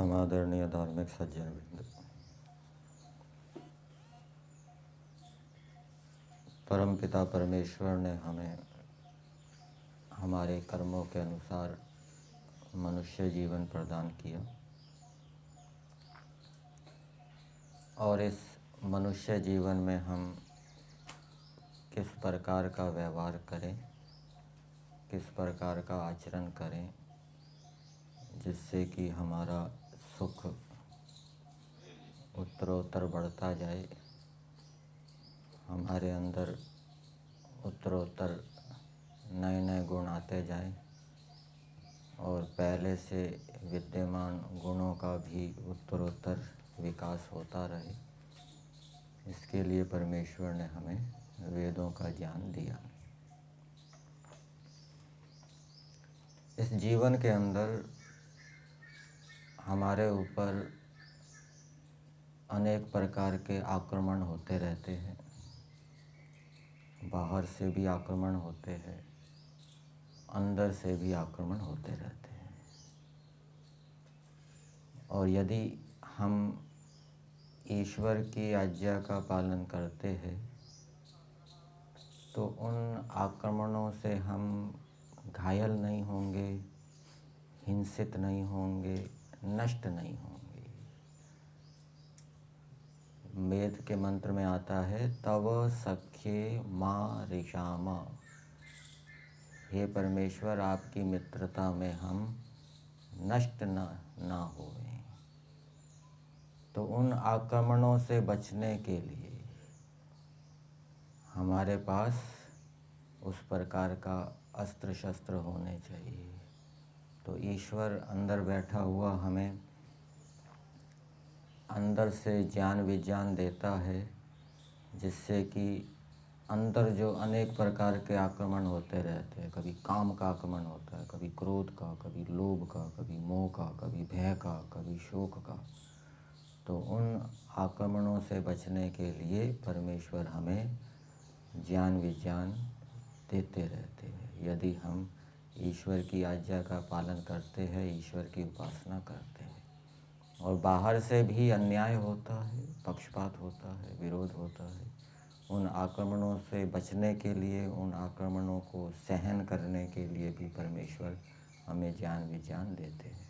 समादरणीय धार्मिक सज्जनवृंद, परमपिता परमेश्वर ने हमें हमारे कर्मों के अनुसार मनुष्य जीवन प्रदान किया और इस मनुष्य जीवन में हम किस प्रकार का व्यवहार करें, किस प्रकार का आचरण करें जिससे कि हमारा सुख उत्तरोत्तर बढ़ता जाए, हमारे अंदर उत्तरोत्तर नए नए गुण आते जाएं और पहले से विद्यमान गुणों का भी उत्तरोत्तर विकास होता रहे। इसके लिए परमेश्वर ने हमें वेदों का ज्ञान दिया। इस जीवन के अंदर हमारे ऊपर अनेक प्रकार के आक्रमण होते रहते हैं। बाहर से भी आक्रमण होते हैं, अंदर से भी आक्रमण होते रहते हैं। और यदि हम ईश्वर की आज्ञा का पालन करते हैं तो उन आक्रमणों से हम घायल नहीं होंगे, हिंसित नहीं होंगे, नष्ट नहीं होंगे। वेद के मंत्र में आता है, तव सख्ये माँ रिशामा। हे परमेश्वर, आपकी मित्रता में हम नष्ट ना होएं। तो उन आक्रमणों से बचने के लिए हमारे पास उस प्रकार का अस्त्र शस्त्र होने चाहिए। तो ईश्वर अंदर बैठा हुआ हमें अंदर से ज्ञान विज्ञान देता है, जिससे कि अंदर जो अनेक प्रकार के आक्रमण होते रहते हैं, कभी काम का आक्रमण होता है, कभी क्रोध का, कभी लोभ का, कभी मोह का, कभी भय का, कभी शोक का। तो उन आक्रमणों से बचने के लिए परमेश्वर हमें ज्ञान विज्ञान देते रहते हैं। यदि हम ईश्वर की आज्ञा का पालन करते हैं, ईश्वर की उपासना करते हैं। और बाहर से भी अन्याय होता है, पक्षपात होता है, विरोध होता है। उन आक्रमणों से बचने के लिए, उन आक्रमणों को सहन करने के लिए भी परमेश्वर हमें ज्ञान विज्ञान देते हैं।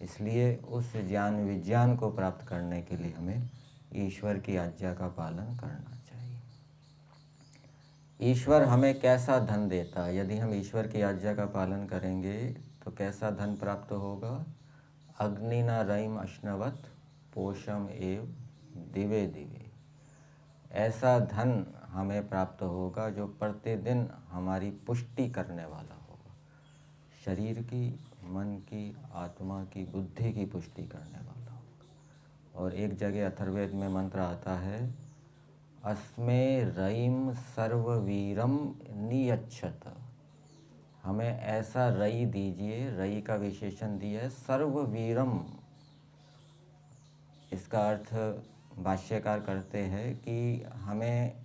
इसलिए उस ज्ञान विज्ञान को प्राप्त करने के लिए हमें ईश्वर की आज्ञा का पालन करना चाहिए। ईश्वर हमें कैसा धन देता है? यदि हम ईश्वर की आज्ञा का पालन करेंगे तो कैसा धन प्राप्त होगा? अग्निना रयिम अश्नवत पोषम एव दिवे दिवे। ऐसा धन हमें प्राप्त होगा जो प्रतिदिन हमारी पुष्टि करने वाला होगा। शरीर की, मन की, आत्मा की, बुद्धि की पुष्टि करने वाला होगा। और एक जगह अथर्ववेद में मंत्र आता है, अस्मे रयिम सर्ववीरम नियच्छत। हमें ऐसा रई दीजिए, रई का विशेषण दिया है सर्ववीरम। इसका अर्थ भाष्यकार करते हैं कि हमें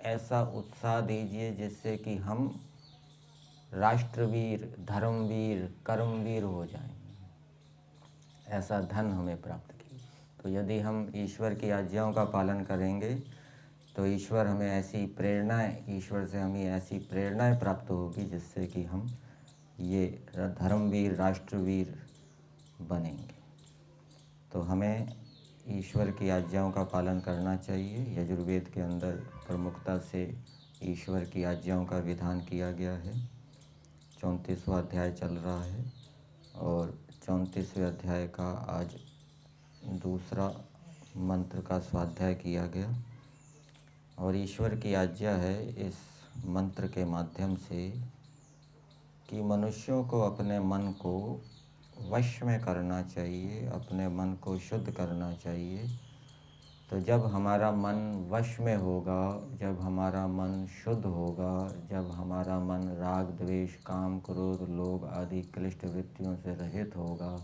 ऐसा उत्साह दीजिए जिससे कि हम राष्ट्रवीर, धर्मवीर, कर्मवीर हो जाएं। ऐसा धन हमें प्राप्त कीजिए। तो यदि हम ईश्वर की आज्ञाओं का पालन करेंगे तो ईश्वर हमें ऐसी प्रेरणाएं, ईश्वर से हमें ऐसी प्रेरणाएं प्राप्त होगी जिससे कि हम ये धर्मवीर, राष्ट्रवीर बनेंगे। तो हमें ईश्वर की आज्ञाओं का पालन करना चाहिए। यजुर्वेद के अंदर प्रमुखता से ईश्वर की आज्ञाओं का विधान किया गया है। 34वां अध्याय चल रहा है और 34वें अध्याय का आज दूसरा मंत्र का स्वाध्याय किया गया। और ईश्वर की आज्ञा है इस मंत्र के माध्यम से कि मनुष्यों को अपने मन को वश में करना चाहिए, अपने मन को शुद्ध करना चाहिए। तो जब हमारा मन वश में होगा, जब हमारा मन शुद्ध होगा, जब हमारा मन राग, द्वेष, काम, क्रोध, लोभ आदि क्लिष्ट वृत्तियों से रहित होगा,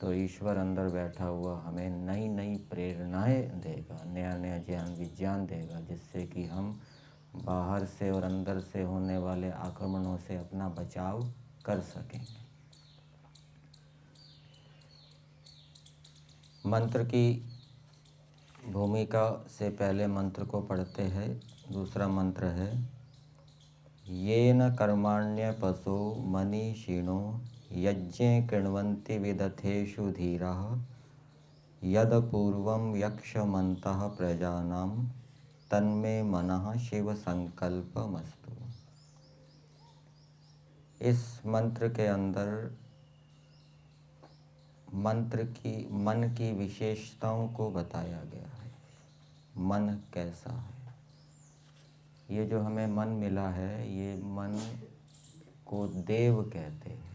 तो ईश्वर अंदर बैठा हुआ हमें नई नई प्रेरणाएं देगा, नया नया ज्ञान विज्ञान देगा, जिससे कि हम बाहर से और अंदर से होने वाले आक्रमणों से अपना बचाव कर सकेंगे। मंत्र की भूमिका से पहले मंत्र को पढ़ते हैं। दूसरा मंत्र है येन कर्माण्य पशो मनीषिणो यज्ञे कृण्वन्ति विदथेषु धीराः यद पूर्वं यक्षमन्तः प्रजानां तन्मे मनः शिव संकल्पमस्तु। इस मंत्र के अंदर मन की विशेषताओं को बताया गया है। मन कैसा है? ये जो हमें मन मिला है, ये मन को देव कहते हैं।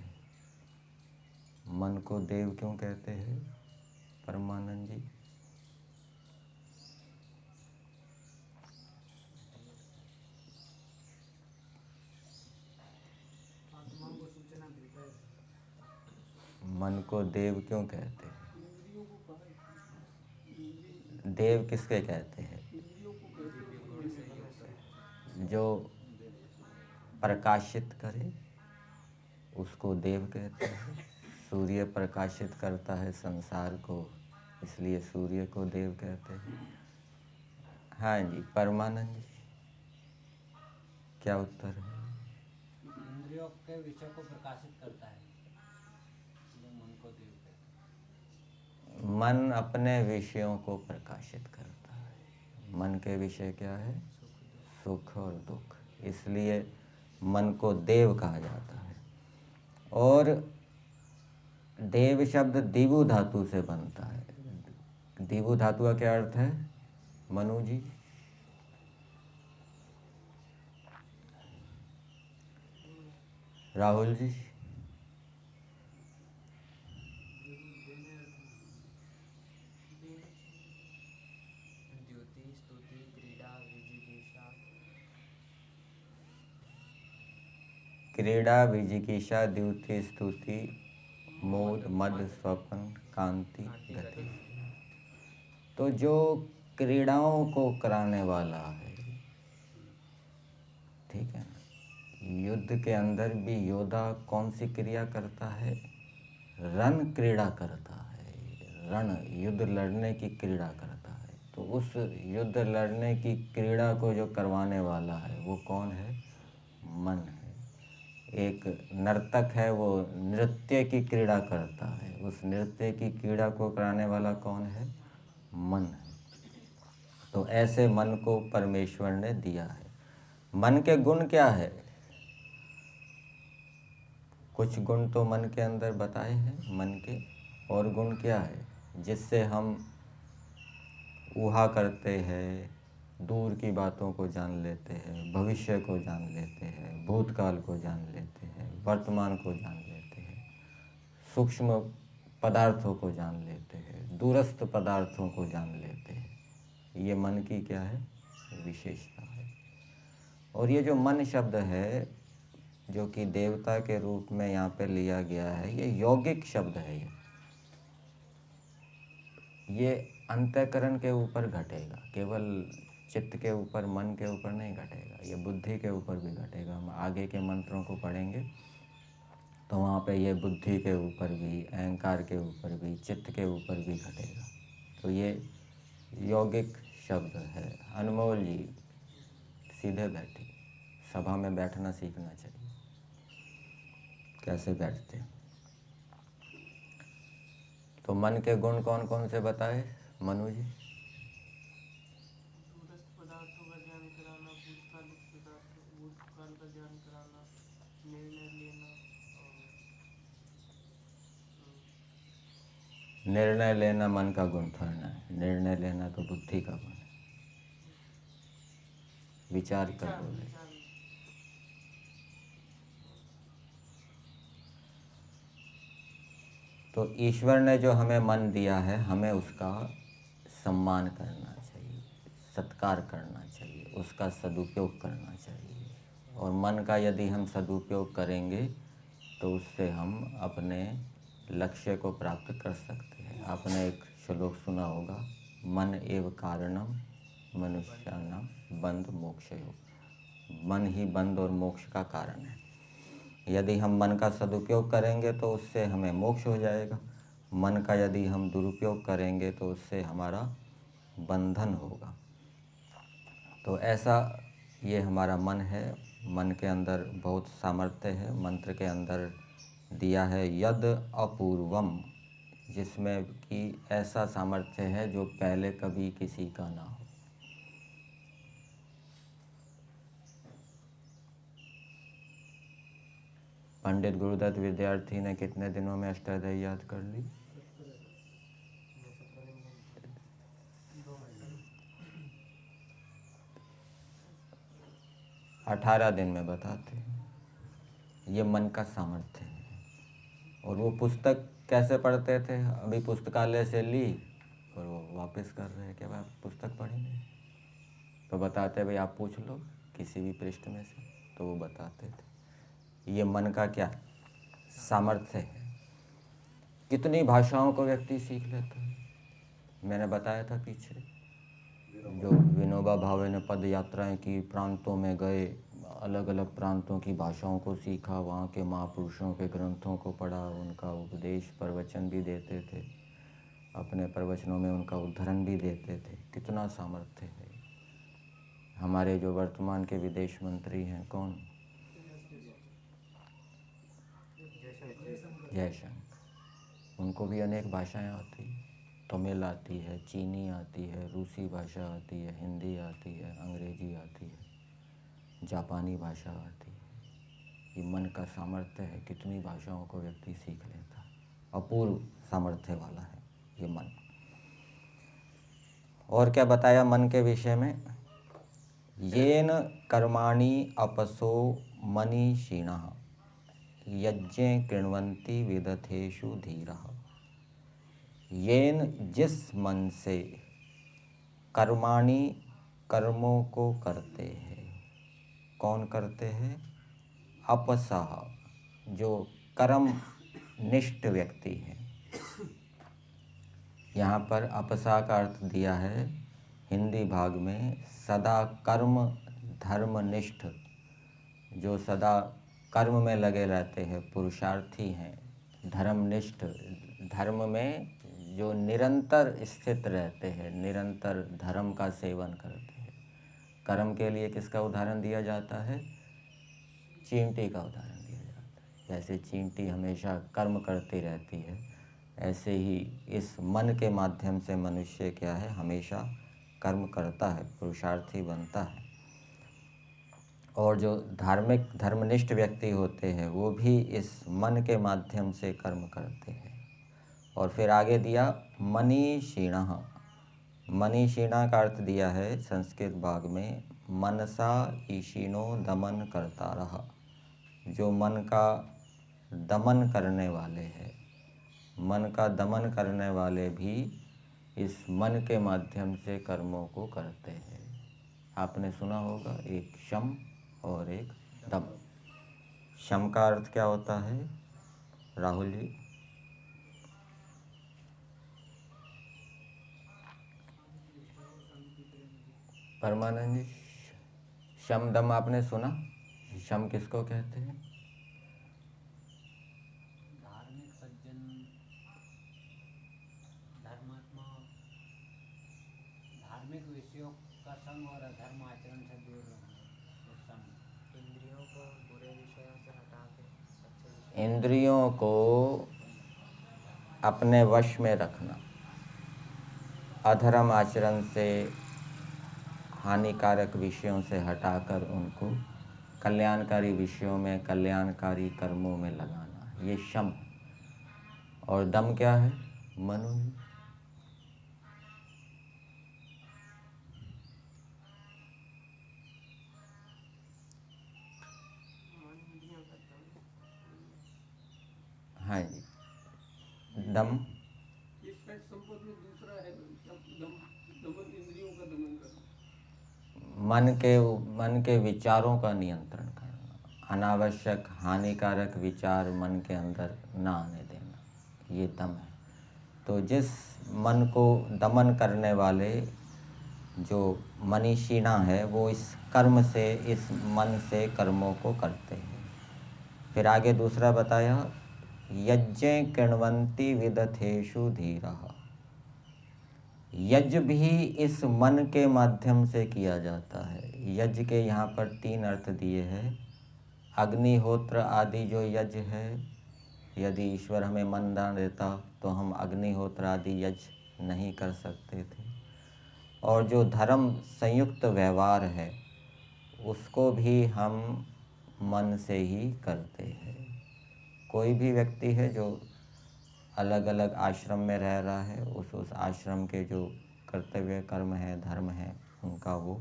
मन को देव क्यों कहते हैं परमानंद जी? मन को देव क्यों कहते हैं? देव किसके कहते हैं? जो प्रकाशित करे उसको देव कहते हैं। सूर्य प्रकाशित करता है संसार को, इसलिए सूर्य को देव कहते हैं। हाँ जी, परमानंद जी क्या उत्तर है? इंद्रियों के विषय को प्रकाशित करता है, मन को देव कहते हैं। मन अपने विषयों को प्रकाशित करता है। मन के विषय क्या है? सुख और दुख, इसलिए मन को देव कहा जाता है। और देव शब्द दिवु धातु से बनता है। दिवु धातु का क्या अर्थ है मनु जी? राहुल जी? द्युति, स्तुति, क्रीड़ा, विजिगीषा। क्रीड़ा, विजिगीषा, द्युति, स्तुति, मोद, मद, स्वप्न, कांति, गति। तो जो क्रीड़ाओं को कराने वाला है, ठीक है ना। युद्ध के अंदर भी योद्धा कौन सी क्रिया करता है? रण क्रीड़ा करता है। रण युद्ध लड़ने की क्रीड़ा करता है। तो उस युद्ध लड़ने की क्रीड़ा को जो करवाने वाला है वो कौन है? मन है। एक नर्तक है, वो नृत्य की क्रीड़ा करता है। उस नृत्य की क्रीड़ा को कराने वाला कौन है? मन है। तो ऐसे मन को परमेश्वर ने दिया है। मन के गुण क्या है? कुछ गुण तो मन के अंदर बताए हैं मन के। और गुण क्या है जिससे हम ऊहा करते हैं, दूर की बातों को जान लेते हैं, भविष्य को जान लेते हैं, भूतकाल को जान लेते हैं, वर्तमान को जान लेते हैं, सूक्ष्म पदार्थों को जान लेते हैं, दूरस्थ पदार्थों को जान लेते हैं। ये मन की क्या है? विशेषता है। और ये जो मन शब्द है जो कि देवता के रूप में यहाँ पे लिया गया है, ये यौगिक शब्द है। ये अंतःकरण के ऊपर घटेगा, केवल चित्त के ऊपर, मन के ऊपर नहीं घटेगा। ये बुद्धि के ऊपर भी घटेगा। हम आगे के मंत्रों को पढ़ेंगे तो वहाँ पे ये बुद्धि के ऊपर भी, अहंकार के ऊपर भी, चित्त के ऊपर भी घटेगा। तो ये यौगिक शब्द है। अनमोल जी सीधे बैठे, सभा में बैठना सीखना चाहिए। कैसे बैठते? तो मन के गुण कौन कौन से बताए मनु जी? दूरस्थ पदार्थों का ज्ञान कराना, भूतकाल का ज्ञान कराना, निर्णय लेना। निर्णय लेना मन का गुण थोड़ा है। निर्णय लेना तो बुद्धि का गुण है। विचार कर बोले। तो ईश्वर ने जो हमें मन दिया है, हमें उसका सम्मान करना चाहिए, सत्कार करना चाहिए, उसका सदुपयोग करना चाहिए। और मन का यदि हम सदुपयोग करेंगे तो उससे हम अपने लक्ष्य को प्राप्त कर सकते हैं। आपने एक श्लोक सुना होगा, मन एव कारणम मनुष्याणाम बंध मोक्षयो। मन ही बंध और मोक्ष का कारण है। यदि हम मन का सदुपयोग करेंगे तो उससे हमें मोक्ष हो जाएगा। मन का यदि हम दुरुपयोग करेंगे तो उससे हमारा बंधन होगा। तो ऐसा ये हमारा मन है। मन के अंदर बहुत सामर्थ्य है। मंत्र के अंदर दिया है यद अपूर्वम, जिसमें कि ऐसा सामर्थ्य है जो पहले कभी किसी का ना हो। पंडित गुरुदत्त विद्यार्थी ने कितने दिनों में अष्टाध्यायी याद कर ली? 18 दिन में बताते हैं। ये मन का सामर्थ्य है। और वो पुस्तक कैसे पढ़ते थे? अभी पुस्तकालय से ली और वो वापस कर रहे हैं कि भाई पुस्तक पढ़ी नहीं, तो बताते भाई आप पूछ लो किसी भी पृष्ठ में से, तो वो बताते थे। ये मन का क्या सामर्थ्य है। कितनी भाषाओं को व्यक्ति सीख लेता है। मैंने बताया था पीछे, जो विनोबा भावे ने पद यात्राएं की, प्रांतों में गए, अलग अलग प्रांतों की भाषाओं को सीखा, वहाँ के महापुरुषों के ग्रंथों को पढ़ा, उनका उपदेश प्रवचन भी देते थे, अपने प्रवचनों में उनका उद्धरण भी देते थे। कितना सामर्थ्य है। हमारे जो वर्तमान के विदेश मंत्री हैं, कौन? जयशंकर। उनको भी अनेक भाषाएं आती हैं। तमिल आती है, चीनी आती है, रूसी भाषा आती है, हिंदी आती है, अंग्रेजी आती है, जापानी भाषा आती है। ये मन का सामर्थ्य है। कितनी भाषाओं को व्यक्ति सीख लेता है। अपूर्व सामर्थ्य वाला है ये मन। और क्या बताया मन के विषय में? येन कर्माणि अपसो मनीषिणः यज्ञे कृण्वन्ति विदथेषु धीरः। येन, जिस मन से, कर्माणि, कर्मों को करते हैं। कौन करते हैं? अपसः, जो कर्म निष्ठ व्यक्ति है। यहाँ पर अपसा का अर्थ दिया है हिंदी भाग में सदा कर्म धर्मनिष्ठ, जो सदा कर्म में लगे रहते हैं, पुरुषार्थी हैं, धर्मनिष्ठ, धर्म में जो निरंतर स्थित रहते हैं, निरंतर धर्म का सेवन करते हैं। कर्म के लिए किसका उदाहरण दिया जाता है? चींटी का उदाहरण दिया जाता है। जैसे चींटी हमेशा कर्म करती रहती है, ऐसे ही इस मन के माध्यम से मनुष्य क्या है? हमेशा कर्म करता है, पुरुषार्थी बनता है। और जो धार्मिक धर्मनिष्ठ व्यक्ति होते हैं वो भी इस मन के माध्यम से कर्म करते हैं। और फिर आगे दिया मनीषिणः। मनीषिणा का अर्थ दिया है संस्कृत भाग में मनसा ईशिनो दमन कर्तारः, जो मन का दमन करने वाले हैं। मन का दमन करने वाले भी इस मन के माध्यम से कर्मों को करते हैं। आपने सुना होगा एक शम और एक दम। शम का अर्थ क्या होता है राहुल जी? परमानंद जी, शम दम आपने सुना? शम किसको कहते हैं? धार्मिक सज्जन, धर्मात्मा, धार्मिक विषयों का संग और अधर्म आचरण से दूर रहना, तो संग। इंद्रियों को बुरे विषयों से हटा के अच्छे विषय, इंद्रियों को अपने वश में रखना, अधर्म आचरण से, हानिकारक विषयों से हटाकर उनको कल्याणकारी विषयों में, कल्याणकारी कर्मों में लगाना, ये शम। और दम क्या है? मनु। मन इंद्रियों का दम। हाँ जी, दम। ये शायद संपद में दूसरा है, दमन इंद्रियों का दमन करना। मन के विचारों का नियंत्रण करना, अनावश्यक हानिकारक विचार मन के अंदर ना आने देना, ये दम है। तो जिस मन को दमन करने वाले जो मनीषिणा है वो इस कर्म से, इस मन से कर्मों को करते हैं। फिर आगे दूसरा बताया यज्ञे कृण्वन्ति विदथेषु धीरः। यज्ञ भी इस मन के माध्यम से किया जाता है। यज्ञ के यहाँ पर 3 अर्थ दिए हैं। अग्निहोत्र आदि जो यज्ञ है, यदि ईश्वर हमें मन दान देता तो हम अग्निहोत्र आदि यज्ञ नहीं कर सकते थे। और जो धर्म संयुक्त व्यवहार है उसको भी हम मन से ही करते हैं। कोई भी व्यक्ति है जो अलग अलग आश्रम में रह रहा है, उस आश्रम के जो कर्तव्य कर्म है, धर्म है, उनका वो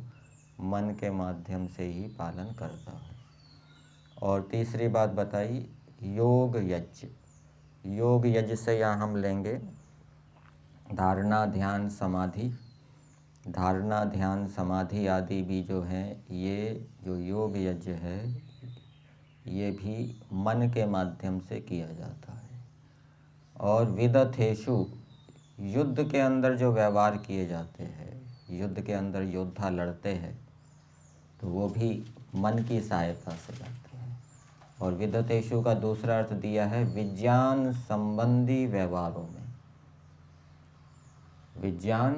मन के माध्यम से ही पालन करता है। और तीसरी बात बताई योग यज्ञ। योग यज्ञ से यहाँ हम लेंगे धारणा, ध्यान, समाधि। धारणा, ध्यान, समाधि आदि भी जो हैं, ये जो योग यज्ञ है ये भी मन के माध्यम से किया जाता है। और विदथेषु, युद्ध के अंदर जो व्यवहार किए जाते हैं, युद्ध के अंदर योद्धा लड़ते हैं तो वो भी मन की सहायता से लड़ते हैं। और विदथेषु का दूसरा अर्थ दिया है विज्ञान संबंधी व्यवहारों में। विज्ञान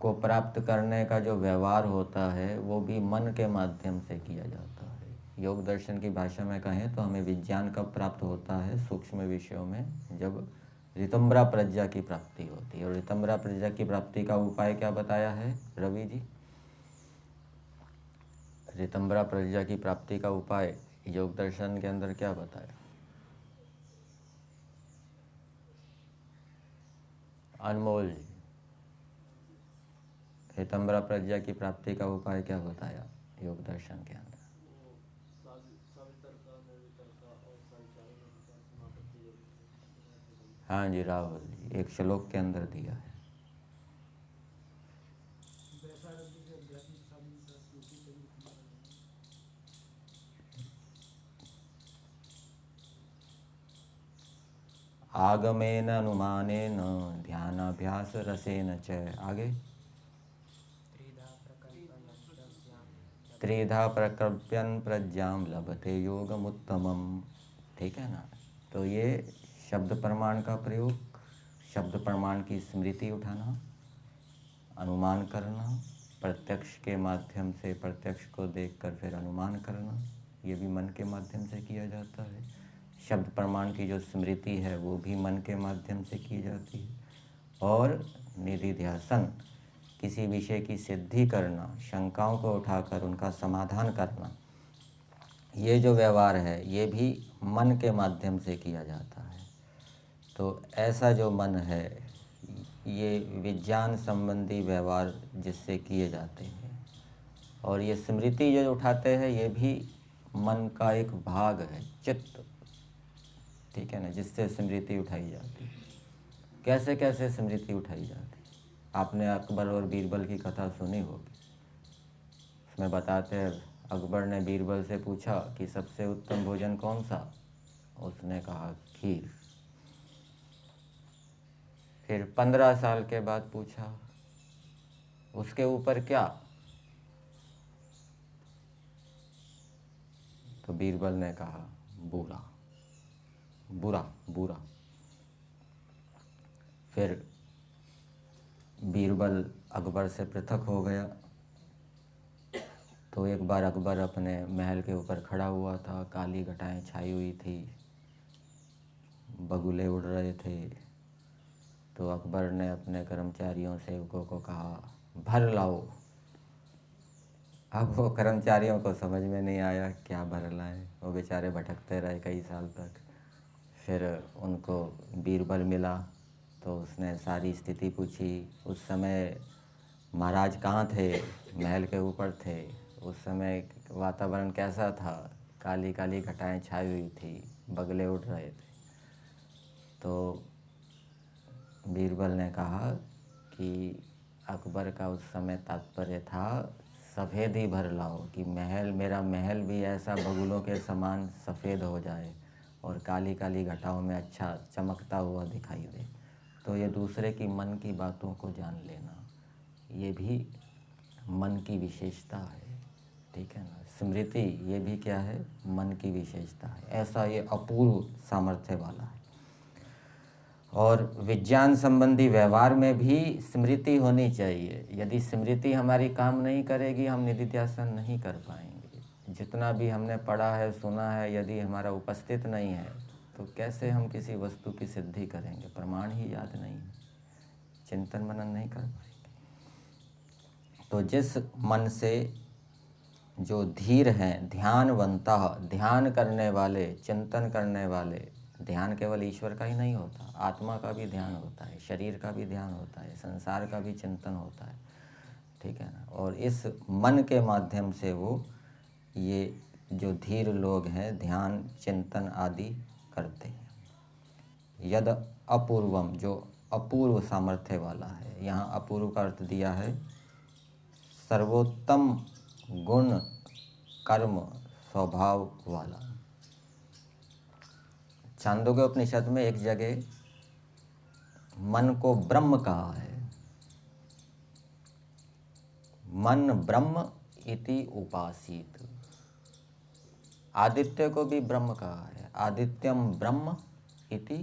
को प्राप्त करने का जो व्यवहार होता है वो भी मन के माध्यम से किया जाता है। योग दर्शन की भाषा में कहें तो हमें विज्ञान कब प्राप्त होता है? सूक्ष्म विषयों में, जब ऋतंभरा प्रज्ञा की प्राप्ति होती है। और ऋतंभरा प्रज्ञा की प्राप्ति का उपाय क्या बताया है रवि जी? ऋतंभरा प्रज्ञा की प्राप्ति का उपाय योग दर्शन के अंदर क्या बताया? अनमोल जी, ऋतंभरा प्रज्ञा की प्राप्ति का उपाय क्या बताया योग दर्शन के अंदर? हाँ जी राहुल जी, एक श्लोक के अंदर दिया है। आगमेन अनुमानेन ध्यानाभ्यास रसेन च। आगे त्रिधा प्रकल्प्यन प्रज्ञाम लभते योगमुत्तमम्। ठीक है ना? तो ये शब्द प्रमाण का प्रयोग, शब्द प्रमाण की स्मृति उठाना, अनुमान करना, प्रत्यक्ष के माध्यम से प्रत्यक्ष को देखकर फिर अनुमान करना, ये भी मन के माध्यम से किया जाता है। शब्द प्रमाण की जो स्मृति है वो भी मन के माध्यम से की जाती है। और निधिध्यासन, किसी विषय की सिद्धि करना, शंकाओं को उठाकर उनका समाधान करना, ये जो व्यवहार है ये भी मन के माध्यम से किया जाता है। तो ऐसा जो मन है ये विज्ञान संबंधी व्यवहार जिससे किए जाते हैं। और ये स्मृति जो उठाते हैं ये भी मन का एक भाग है, चित्त, ठीक है ना, जिससे स्मृति उठाई जाती है। कैसे कैसे स्मृति उठाई जाती है? आपने अकबर और बीरबल की कथा सुनी होगी। उसमें बताते हैं अकबर ने बीरबल से पूछा कि सबसे उत्तम भोजन कौन सा? उसने कहा खीर। फिर 15 साल के बाद पूछा उसके ऊपर क्या? तो बीरबल ने कहा बुरा, बुरा, बुरा। फिर बीरबल अकबर से पृथक हो गया। तो एक बार अकबर अपने महल के ऊपर खड़ा हुआ था, काली घटाएं छाई हुई थी, बगुले उड़ रहे थे। तो अकबर ने अपने कर्मचारियों सेवकों को कहा भर लाओ। अब वो कर्मचारियों को समझ में नहीं आया क्या भर लाए, वो बेचारे भटकते रहे कई साल तक। फिर उनको बीरबल मिला तो उसने सारी स्थिति पूछी। उस समय महाराज कहाँ थे? महल के ऊपर थे। उस समय वातावरण कैसा था? काली काली घटाएं छाई हुई थी, बगले उड़ रहे थे। तो बीरबल ने कहा कि अकबर का उस समय तात्पर्य था सफ़ेद ही भर लाओ, कि महल, मेरा महल भी ऐसा बगुलों के समान सफ़ेद हो जाए और काली काली घटाओं में अच्छा चमकता हुआ दिखाई दे। तो ये दूसरे की मन की बातों को जान लेना, ये भी मन की विशेषता है। ठीक है ना। स्मृति ये भी क्या है, मन की विशेषता है। ऐसा ये अपूर्व सामर्थ्य वाला है। और विज्ञान संबंधी व्यवहार में भी स्मृति होनी चाहिए। यदि स्मृति हमारी काम नहीं करेगी, हम निधिध्यासन नहीं कर पाएंगे। जितना भी हमने पढ़ा है, सुना है, यदि हमारा उपस्थित नहीं है तो कैसे हम किसी वस्तु की सिद्धि करेंगे। प्रमाण ही याद नहीं है, चिंतन मनन नहीं कर पाएंगे। तो जिस मन से जो धीर हैं, ध्यानवंता, ध्यान करने वाले, चिंतन करने वाले, ध्यान केवल ईश्वर का ही नहीं होता, आत्मा का भी ध्यान होता है, शरीर का भी ध्यान होता है, संसार का भी चिंतन होता है, ठीक है ना। और इस मन के माध्यम से वो ये जो धीर लोग हैं ध्यान चिंतन आदि करते हैं। यद अपूर्वम, जो अपूर्व सामर्थ्य वाला है। यहाँ अपूर्व का अर्थ दिया है सर्वोत्तम गुण कर्म स्वभाव वाला। छांदोग्य उपनिषद में एक जगह मन को ब्रह्म कहा है। मन ब्रह्म इति उपासित। आदित्य को भी ब्रह्म कहा है, आदित्यम ब्रह्म इति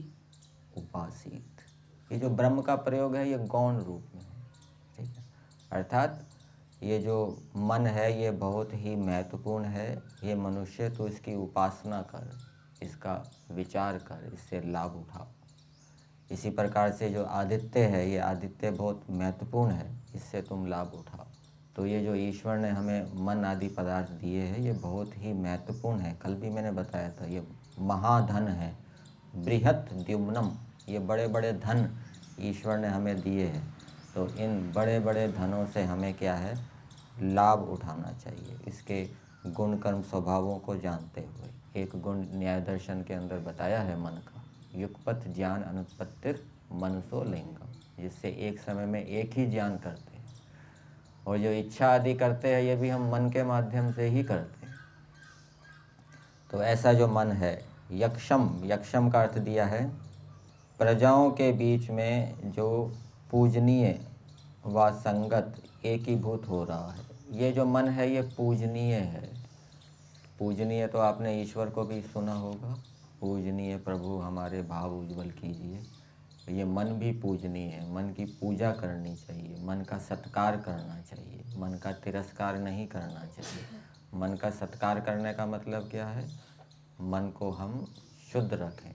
उपासित। ये जो ब्रह्म का प्रयोग है ये गौण रूप में है, ठीक है। अर्थात ये जो मन है ये बहुत ही महत्वपूर्ण है। ये मनुष्य तो इसकी उपासना कर, इसका विचार कर, इससे लाभ उठाओ। इसी प्रकार से जो आदित्य है, ये आदित्य बहुत महत्वपूर्ण है, इससे तुम लाभ उठाओ। तो ये जो ईश्वर ने हमें मन आदि पदार्थ दिए हैं ये बहुत ही महत्वपूर्ण है। कल भी मैंने बताया था ये महाधन है, बृहत द्युम्नम। ये बड़े बड़े धन ईश्वर ने हमें दिए हैं। तो इन बड़े बड़े धनों से हमें क्या है, लाभ उठाना चाहिए, इसके गुण कर्म स्वभावों को जानते हुए। एक गुण न्याय दर्शन के अंदर बताया है मन का, युगपथ ज्ञान अनुत्पत्तिर मनसो लिंगम, जिससे एक समय में एक ही ज्ञान करते हैं। और जो इच्छा आदि करते हैं ये भी हम मन के माध्यम से ही करते हैं। तो ऐसा जो मन है, यक्षम, यक्षम का अर्थ दिया है प्रजाओं के बीच में जो पूजनीय व संगत एकीभूत हो रहा है। ये जो मन है ये पूजनीय है। पूजनीय तो आपने ईश्वर को भी सुना होगा, पूजनीय प्रभु हमारे भाव उज्ज्वल कीजिए। ये मन भी पूजनीय है, मन की पूजा करनी चाहिए, मन का सत्कार करना चाहिए, मन का तिरस्कार नहीं करना चाहिए। मन का सत्कार करने का मतलब क्या है, मन को हम शुद्ध रखें,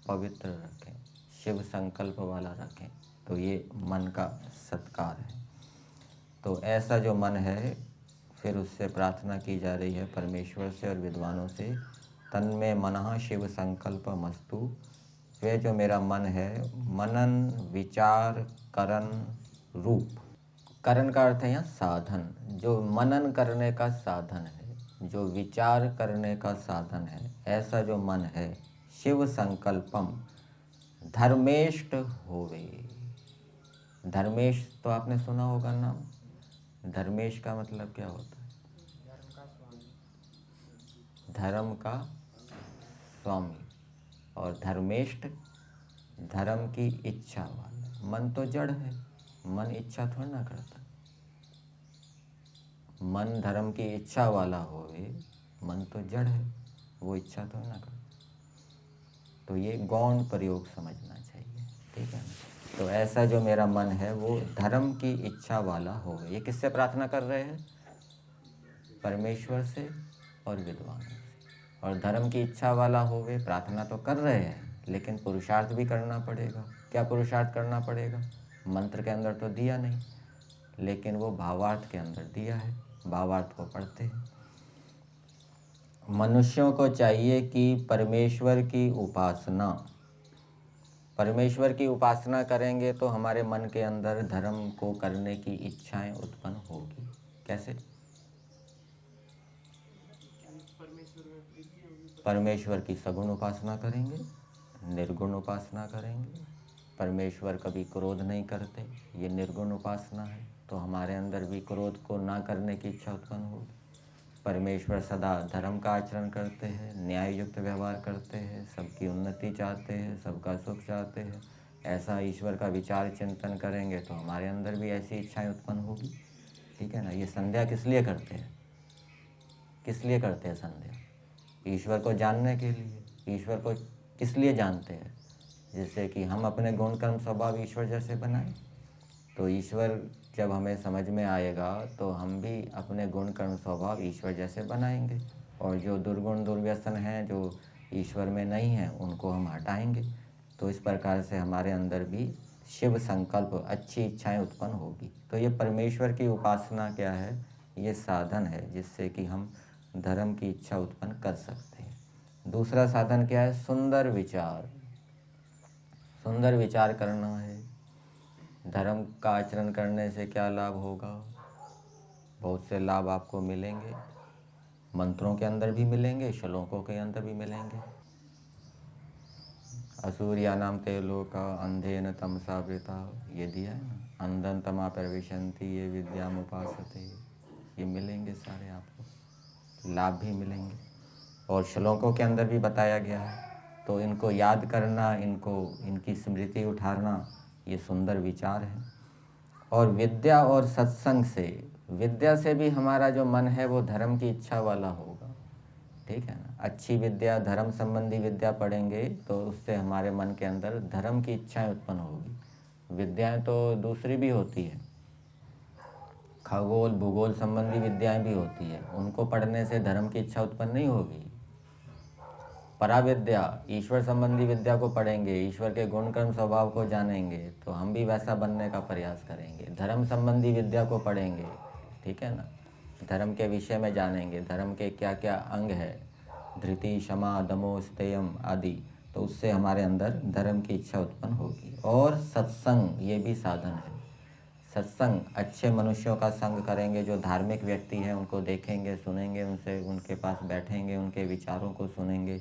पवित्र रखें, शिव संकल्प वाला रखें, तो ये मन का सत्कार है। तो ऐसा जो मन है, फिर उससे प्रार्थना की जा रही है परमेश्वर से और विद्वानों से, तन्मे मनः शिव संकल्प मस्तु। वे जो मेरा मन है, मनन विचार करण रूप। करण का अर्थ है यहाँ साधन, जो मनन करने का साधन है, जो विचार करने का साधन है, ऐसा जो मन है, शिव संकल्पम धर्मेष्ट होवे। धर्मेश तो आपने सुना होगा नाम। धर्मेश का मतलब क्या होता है, धर्म का स्वामी। और धर्मेष्ट धर्म की इच्छा वाला। मन तो जड़ है, मन इच्छा थोड़ा ना करता। मन धर्म की इच्छा वाला होवे, मन तो जड़ है, वो इच्छा थोड़ा ना करता। तो ये गौण प्रयोग समझना चाहिए, ठीक है ना। तो ऐसा जो मेरा मन है वो धर्म की इच्छा वाला होवे। ये किससे प्रार्थना कर रहे हैं, परमेश्वर से और विद्वानों से। और धर्म की इच्छा वाला होवे, प्रार्थना तो कर रहे हैं लेकिन पुरुषार्थ भी करना पड़ेगा। क्या पुरुषार्थ करना पड़ेगा, मंत्र के अंदर तो दिया नहीं, लेकिन वो भावार्थ के अंदर दिया है, भावार्थ को पढ़ते हैं। मनुष्यों को चाहिए कि परमेश्वर की उपासना, परमेश्वर की उपासना करेंगे तो हमारे मन के अंदर धर्म को करने की इच्छाएं उत्पन्न होगी। कैसे, परमेश्वर की सगुण उपासना करेंगे, निर्गुण उपासना करेंगे। परमेश्वर कभी क्रोध नहीं करते, ये निर्गुण उपासना है, तो हमारे अंदर भी क्रोध को ना करने की इच्छा उत्पन्न होगी। परमेश्वर सदा धर्म का आचरण करते हैं, न्याय युक्त व्यवहार करते हैं, सबकी उन्नति चाहते हैं, सबका सुख चाहते हैं। ऐसा ईश्वर का विचार चिंतन करेंगे तो हमारे अंदर भी ऐसी इच्छाएं उत्पन्न होगी, ठीक है ना। ये संध्या किस लिए करते हैं, किस लिए करते हैं संध्या? ईश्वर को जानने के लिए। ईश्वर को किस लिए जानते हैं? जिससे कि हम अपने गुण कर्म स्वभाव ईश्वर जैसे बनाएं। तो ईश्वर जब हमें समझ में आएगा तो हम भी अपने गुण कर्म स्वभाव ईश्वर जैसे बनाएंगे, और जो दुर्गुण दुर्व्यसन हैं जो ईश्वर में नहीं हैं उनको हम हटाएंगे। तो इस प्रकार से हमारे अंदर भी शिव संकल्प, अच्छी इच्छाएं उत्पन्न होगी। तो ये परमेश्वर की उपासना क्या है? ये साधन है जिससे कि हम धर्म की इच्छा उत्पन्न कर सकते हैं। दूसरा साधन क्या है? सुंदर विचार। सुंदर विचार करना है। धर्म का आचरण करने से क्या लाभ होगा? बहुत से लाभ आपको मिलेंगे, मंत्रों के अंदर भी मिलेंगे, श्लोकों के अंदर भी मिलेंगे। असूर्यानाम ते लोका अंधेन तमसा वृता, ये दिया है ना, अंधन तमा प्रविशन्ति ये विद्याम उपासते। ये मिलेंगे सारे आपको, लाभ भी मिलेंगे, और श्लोकों के अंदर भी बताया गया है। तो इनको याद करना, इनकी स्मृति उठाना, ये सुंदर विचार है। और विद्या और सत्संग से, विद्या से भी हमारा जो मन है वो धर्म की इच्छा वाला होगा, ठीक है ना। अच्छी विद्या, धर्म संबंधी विद्या पढ़ेंगे तो उससे हमारे मन के अंदर धर्म की इच्छाएं उत्पन्न होगी। विद्याएं तो दूसरी भी होती है, खगोल भूगोल संबंधी विद्याएं भी होती है, उनको पढ़ने से धर्म की इच्छा उत्पन्न नहीं होगी। पराविद्या, ईश्वर संबंधी विद्या को पढ़ेंगे, ईश्वर के गुण कर्म स्वभाव को जानेंगे तो हम भी वैसा बनने का प्रयास करेंगे। धर्म संबंधी विद्या को पढ़ेंगे, ठीक है ना, धर्म के विषय में जानेंगे, धर्म के क्या क्या अंग है, धृति क्षमा दमो स्तेयम आदि, तो उससे हमारे अंदर धर्म की इच्छा उत्पन्न होगी। और सत्संग, ये भी साधन है। सत्संग, अच्छे मनुष्यों का संग करेंगे, जो धार्मिक व्यक्ति हैं उनको देखेंगे, सुनेंगे, उनसे उनके पास बैठेंगे, उनके विचारों को सुनेंगे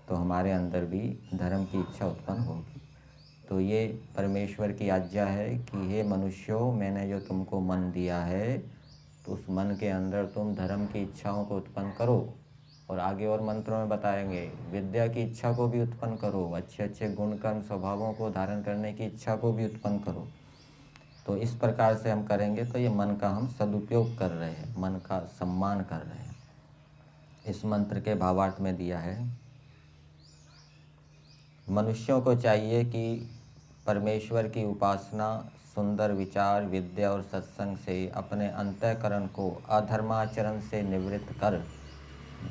तो हमारे अंदर भी धर्म की इच्छा उत्पन्न होगी। तो ये परमेश्वर की आज्ञा है कि हे मनुष्यों, मैंने जो तुमको मन दिया है तो उस मन के अंदर तुम धर्म की इच्छाओं को उत्पन्न करो। और आगे और मंत्रों में बताएंगे, विद्या की इच्छा को भी उत्पन्न करो, अच्छे अच्छे गुण कर्म स्वभावों को धारण करने की इच्छा को भी उत्पन्न करो। तो इस प्रकार से हम करेंगे तो ये मन का हम सदुपयोग कर रहे हैं, मन का सम्मान कर रहे हैं। इस मंत्र के भावार्थ में दिया है, मनुष्यों को चाहिए कि परमेश्वर की उपासना, सुंदर विचार, विद्या और सत्संग से अपने अंतःकरण को अधर्माचरण से निवृत्त कर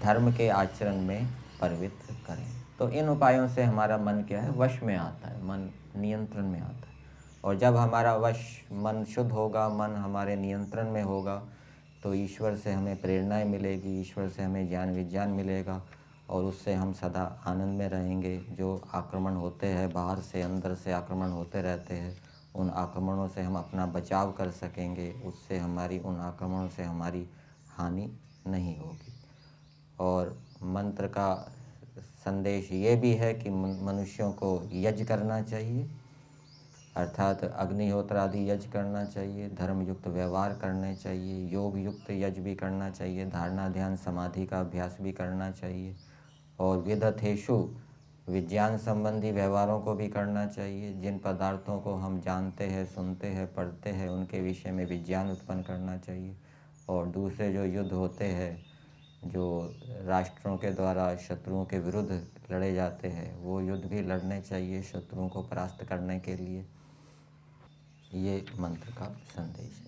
धर्म के आचरण में पवित्र करें। तो इन उपायों से हमारा मन क्या है? वश में आता है, मन नियंत्रण में आता है। और जब हमारा मन शुद्ध होगा, मन हमारे नियंत्रण में होगा, तो ईश्वर से हमें प्रेरणाएं मिलेगी, ईश्वर से हमें ज्ञान विज्ञान मिलेगा, और उससे हम सदा आनंद में रहेंगे। जो आक्रमण होते हैं, बाहर से अंदर से आक्रमण होते रहते हैं, उन आक्रमणों से हम अपना बचाव कर सकेंगे, उससे उन आक्रमणों से हमारी हानि नहीं होगी। और मंत्र का संदेश ये भी है कि मनुष्यों को यज्ञ करना चाहिए, अर्थात अग्निहोत्र आदि यज्ञ करना चाहिए, धर्मयुक्त व्यवहार करने चाहिए, योग युक्त यज्ञ भी करना चाहिए, धारणा ध्यान समाधि का अभ्यास भी करना चाहिए, और विदथेषु, विज्ञान संबंधी व्यवहारों को भी करना चाहिए। जिन पदार्थों को हम जानते हैं, सुनते हैं, पढ़ते हैं, उनके विषय में विज्ञान उत्पन्न करना चाहिए। और दूसरे जो युद्ध होते हैं, जो राष्ट्रों के द्वारा शत्रुओं के विरुद्ध लड़े जाते हैं, वो युद्ध भी लड़ने चाहिए शत्रुओं को परास्त करने के लिए। ये मंत्र का संदेश है।